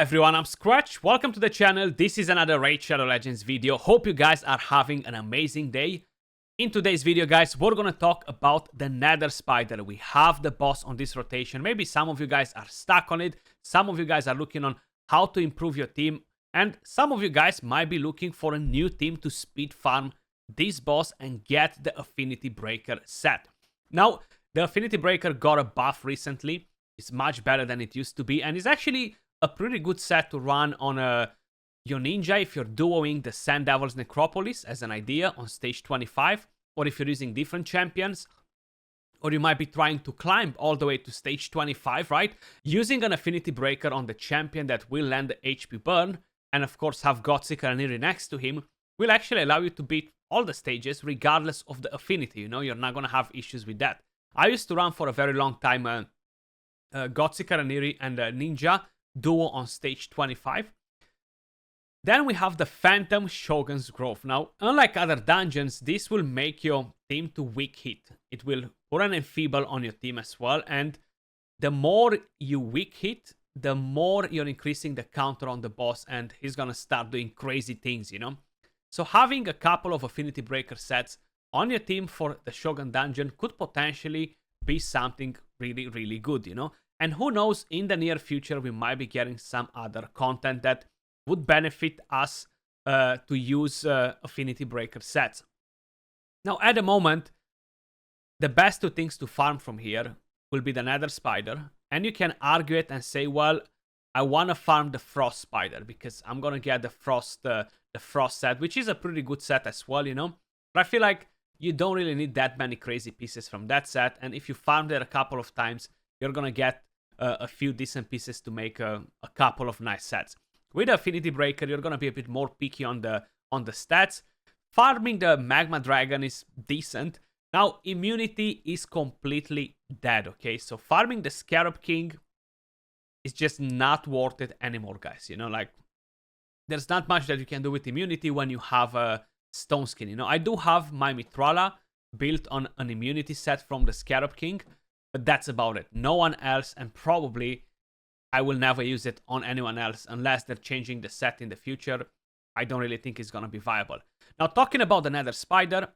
everyone, I'm Skratch. Welcome to the channel. This is another Raid Shadow Legends video. Hope you guys are having an amazing day. In today's video, guys, we're gonna talk about the Nether Spider. We have the boss on this rotation. Maybe some of you guys are stuck on it. Some of you guys are looking on how to improve your team. And some of you guys might be looking for a new team to speed farm this boss and get the Affinity Breaker set. Now, the Affinity Breaker got a buff recently. It's much better than it used to be. And it's actually a pretty good set to run on your ninja if you're duoing the Sand Devil's Necropolis as an idea on stage 25, or if you're using different champions, or you might be trying to climb all the way to stage 25, right? Using an Affinity Breaker on the champion that will land the HP burn, and of course have Godseeker and Eerie next to him, will actually allow you to beat all the stages regardless of the affinity, you know? You're not gonna have issues with that. I used to run for a very long time Godseeker and Eerie and Ninja duo on stage 25. Then we have the Phantom Shogun's Grove. Now, unlike other dungeons, this will make your team to weak hit. It will put an enfeeble on your team as well, and the more you weak hit, the more you're increasing the counter on the boss, and he's gonna start doing crazy things, you know? So having a couple of Affinity Breaker sets on your team for the Shogun dungeon could potentially be something really, really good, you know? And who knows, in the near future, we might be getting some other content that would benefit us to use Affinity Breaker sets. Now, at the moment, the best two things to farm from here will be the Nether Spider. And you can argue it and say, well, I want to farm the Frost Spider because I'm going to get the Frost set, which is a pretty good set as well, you know? But I feel like you don't really need that many crazy pieces from that set. And if you farm it a couple of times, you're going to get a few decent pieces to make a couple of nice sets. With the Affinity Breaker, you're going to be a bit more picky on the stats. Farming the Magma Dragon is decent. Now, immunity is completely dead, okay? So farming the Scarab King is just not worth it anymore, guys. You know, like, there's not much that you can do with immunity when you have a Stone Skin. You know, I do have my Mithrala built on an immunity set from the Scarab King, but that's about it. No one else, and probably I will never use it on anyone else unless they're changing the set in the future. I don't really think it's going to be viable. Now, talking about the Nether Spider,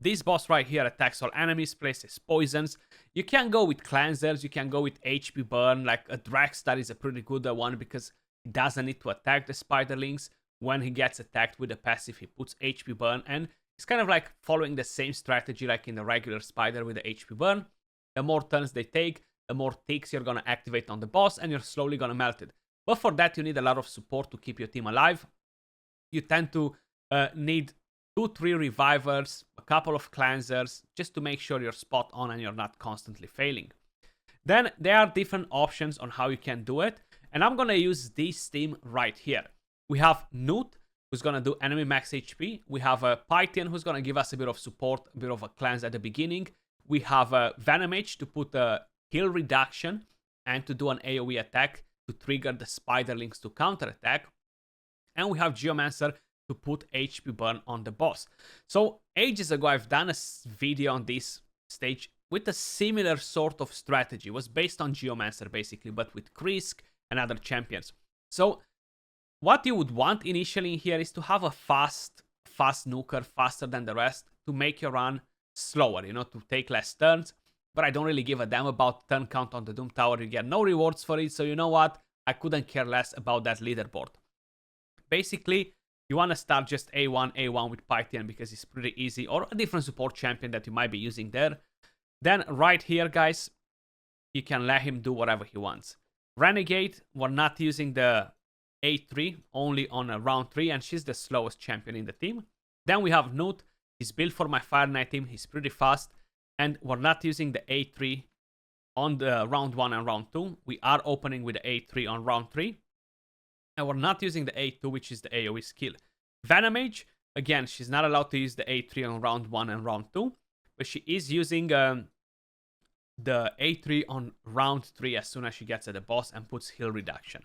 this boss right here attacks all enemies, places poisons. You can go with cleansers, you can go with HP burn, like a Dragstar is a pretty good one because he doesn't need to attack the spiderlings. When he gets attacked with a passive, he puts HP burn, and it's kind of like following the same strategy like in the regular spider with the HP burn. The more turns they take, the more ticks you're going to activate on the boss, and you're slowly going to melt it. But for that, you need a lot of support to keep your team alive. You tend to need 2-3 revivers, a couple of cleansers, just to make sure you're spot on and you're not constantly failing. Then there are different options on how you can do it, and I'm going to use this team right here. We have Newt, who's going to do enemy max HP. We have a Pythian, who's going to give us a bit of support, a bit of a cleanse at the beginning. We have a Venomage to put a heal reduction and to do an AoE attack to trigger the spiderlings to counterattack. And we have Geomancer to put HP burn on the boss. So ages ago, I've done a video on this stage with a similar sort of strategy. It was based on Geomancer basically, but with Krisk and other champions. So what you would want initially here is to have a fast nuker, faster than the rest, to make your run slower, you know, to take less turns. But I don't really give a damn about turn count on the Doom Tower. You get no rewards for it, so you know what? I couldn't care less about that leaderboard. Basically, you want to start just A1 with Pythian because it's pretty easy, or a different support champion that you might be using there. Then right here, guys, you can let him do whatever he wants. Renegade, we're not using the A3, only on round 3, and she's the slowest champion in the team. Then we have Newt. He's built for my Fire Knight team. He's pretty fast. And we're not using the A3 on the round 1 and round 2. We are opening with the A3 on round 3. And we're not using the A2, which is the AoE skill. Venomage, again, she's not allowed to use the A3 on round 1 and round 2. But she is using the A3 on round 3 as soon as she gets at the boss and puts heal reduction.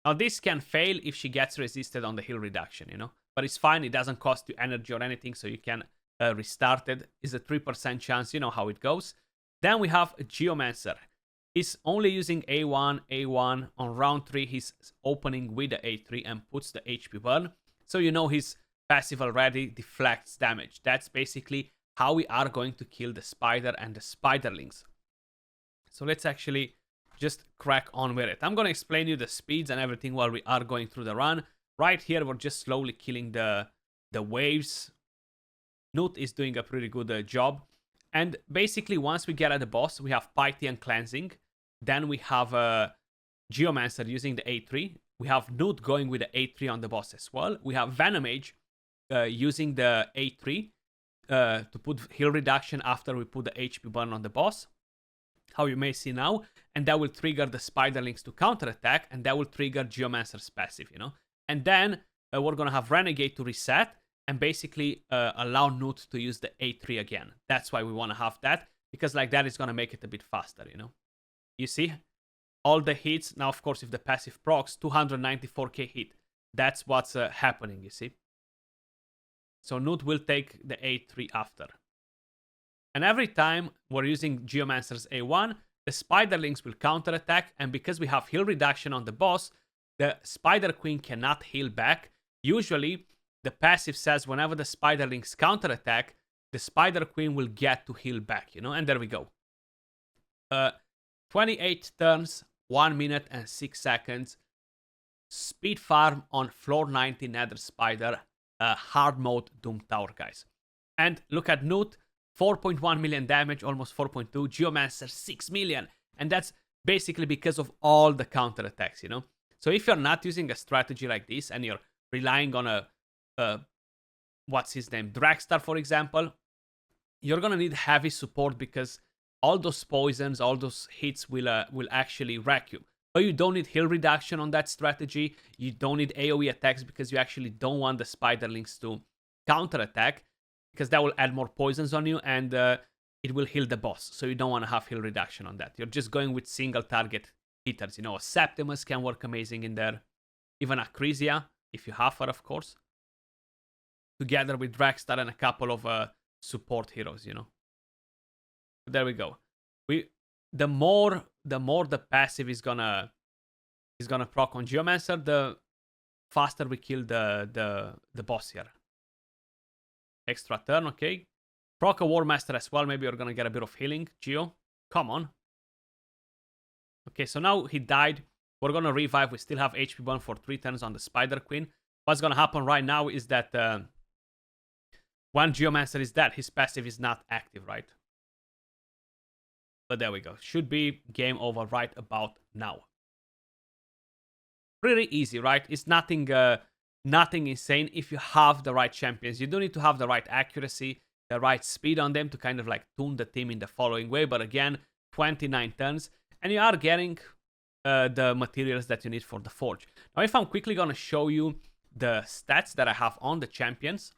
Now, this can fail if she gets resisted on the heal reduction, you know? But it's fine, it doesn't cost you energy or anything, so you can restart it. It's a 3% chance, you know how it goes. Then we have Geomancer. He's only using A1, A1. On round 3, he's opening with the A3 and puts the HP burn. So you know his passive already deflects damage. That's basically how we are going to kill the spider and the spiderlings. So let's actually just crack on with it. I'm going to explain you the speeds and everything while we are going through the run. Right here, we're just slowly killing the waves. Newt is doing a pretty good job. And basically, once we get at the boss, we have Pythian cleansing. Then we have Geomancer using the A3. We have Newt going with the A3 on the boss as well. We have Venomage using the A3 to put heal reduction after we put the HP burn on the boss, how you may see now, and that will trigger the spiderlings to counterattack, and that will trigger Geomancer's passive, you know. And then we're gonna have Renegade to reset and basically allow Newt to use the A3 again. That's why we want to have that, because like that is gonna make it a bit faster, you know. You see all the hits now. Of course, if the passive procs, 294k hit. That's what's happening, you see. So Newt will take the A3 after. And every time we're using Geomancer's A1, the spiderlings will counterattack, and because we have heal reduction on the boss, the Spider Queen cannot heal back. Usually, the passive says whenever the spiderlings counterattack, the Spider Queen will get to heal back, you know, and there we go. 28 turns, 1 minute and 6 seconds. Speed farm on floor 90 Nether Spider, hard mode Doom Tower, guys. And look at Newt, 4.1 million damage, almost 4.2. Geomancer, 6 million. And that's basically because of all the counterattacks, you know. So if you're not using a strategy like this and you're relying on a, what's his name, Dragstar, for example, you're going to need heavy support because all those poisons, all those hits will actually wreck you. But you don't need heal reduction on that strategy. You don't need AoE attacks because you actually don't want the spiderlings to counterattack, because that will add more poisons on you and it will heal the boss. So you don't want to have heal reduction on that. You're just going with single target hitters. You know, a Septimus can work amazing in there. Even a Crisia, if you have her, of course. Together with Dragstar and a couple of support heroes, you know. There we go. The more the passive is gonna proc on Geomancer, the faster we kill the boss here. Extra turn, okay. Proc a War Master as well. Maybe you're gonna get a bit of healing. Geo, come on. Okay, so now he died. We're gonna revive. We still have HP burn for 3 turns on the Spider Queen. What's gonna happen right now is that when Geomancer is dead, his passive is not active, right? But there we go. Should be game over right about now. Pretty easy, right? It's nothing insane if you have the right champions. You do need to have the right accuracy, the right speed on them to kind of like tune the team in the following way. But again, 29 turns, and you are getting the materials that you need for the forge. Now, if I'm quickly going to show you the stats that I have on the champions.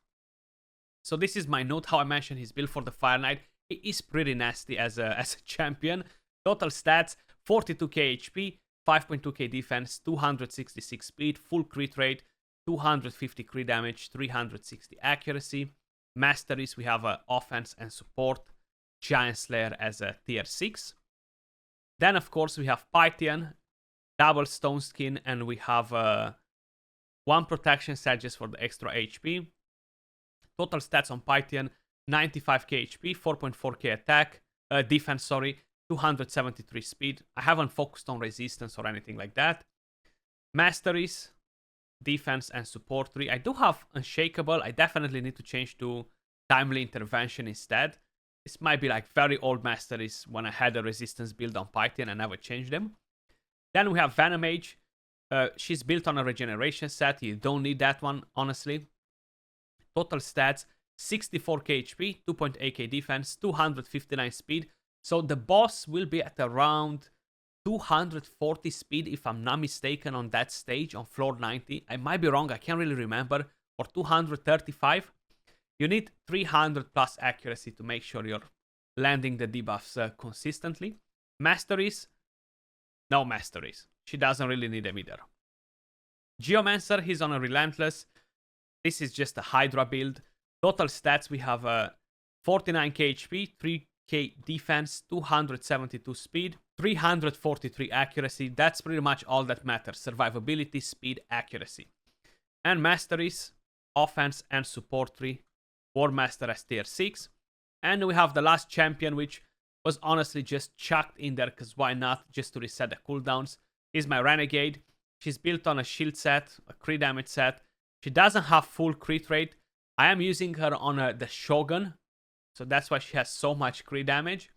So this is my note, how I mentioned his build for the Fire Knight. He is pretty nasty as a champion. Total stats, 42k HP, 5.2k defense, 266 speed, full crit rate, 250 crit damage, 360 accuracy. Masteries, we have offense and support. Giant Slayer as a tier 6. Then, of course, we have Pythian, double stone skin, and we have 1 protection Sages for the extra HP. Total stats on Pythian, 95k HP, 4.4k attack, defense, sorry, 273 speed. I haven't focused on resistance or anything like that. Masteries, defense and support 3. I do have Unshakable. I definitely need to change to Timely Intervention instead. This might be like very old masteries when I had a resistance build on Pythian. I never changed them. Then we have Venomage. She's built on a regeneration set. You don't need that one, honestly. Total stats, 64k HP, 2.8k defense, 259 speed. So the boss will be at around 240 speed, if I'm not mistaken, on that stage on floor 90. I might be wrong, I can't really remember. Or 235. You need 300 plus accuracy to make sure you're landing the debuffs consistently. Masteries, no masteries. She doesn't really need them either. Geomancer, he's on a Relentless. This is just a Hydra build. Total stats, we have 49k HP, 3k defense, 272 speed, 343 accuracy. That's pretty much all that matters. Survivability, speed, accuracy. And masteries, offense and support 3. War Master as tier 6. And we have the last champion, which was honestly just chucked in there because why not, just to reset the cooldowns. Is my Renegade. She's built on a shield set, a crit damage set. She doesn't have full crit rate. I am using her on the Shogun, so that's why she has so much crit damage.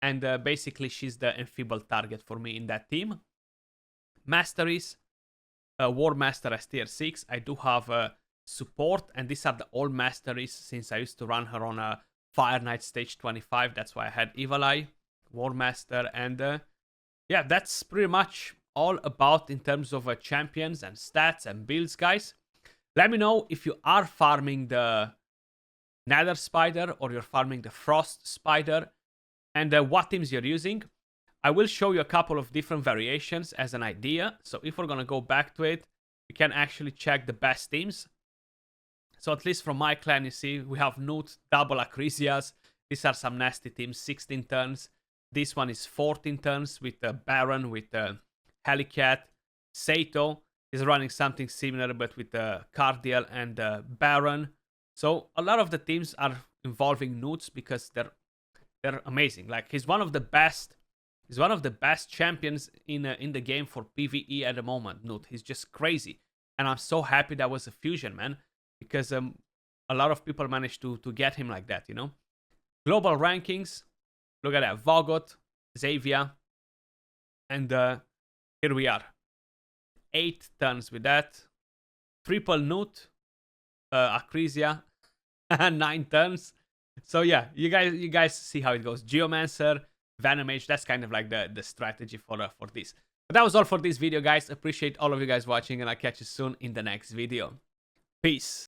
And basically, she's the enfeebled target for me in that team. Masteries, War Master as tier 6. I do have support, and these are the old masteries since I used to run her on a Fire Knight stage 25. That's why I had Evil Eye, War Master, and yeah, that's pretty much all about in terms of champions and stats and builds, guys. Let me know if you are farming the Nether Spider or you're farming the Frost Spider, and what teams you're using. I will show you a couple of different variations as an idea. So if we're gonna go back to it, we can actually check the best teams. So at least from my clan, you see, we have Newt, double Acrisias. These are some nasty teams, 16 turns. This one is 14 turns with Baron, with Helicat. Sato is running something similar, but with Cardiel and Baron. So a lot of the teams are involving Newts because they're amazing. Like, he's one of the best. He's one of the best champions in the game for PvE at the moment. Newt, he's just crazy, and I'm so happy that was a fusion, man, because a lot of people managed to get him like that, you know. Global rankings. Look at that, Vogot, Xavier, and here we are. 8 turns with that. Triple Newt, Acrisia, 9 turns. So yeah, you guys see how it goes. Geomancer, Venom Mage, that's kind of like the strategy for this. But that was all for this video, guys. Appreciate all of you guys watching, and I'll catch you soon in the next video. Peace.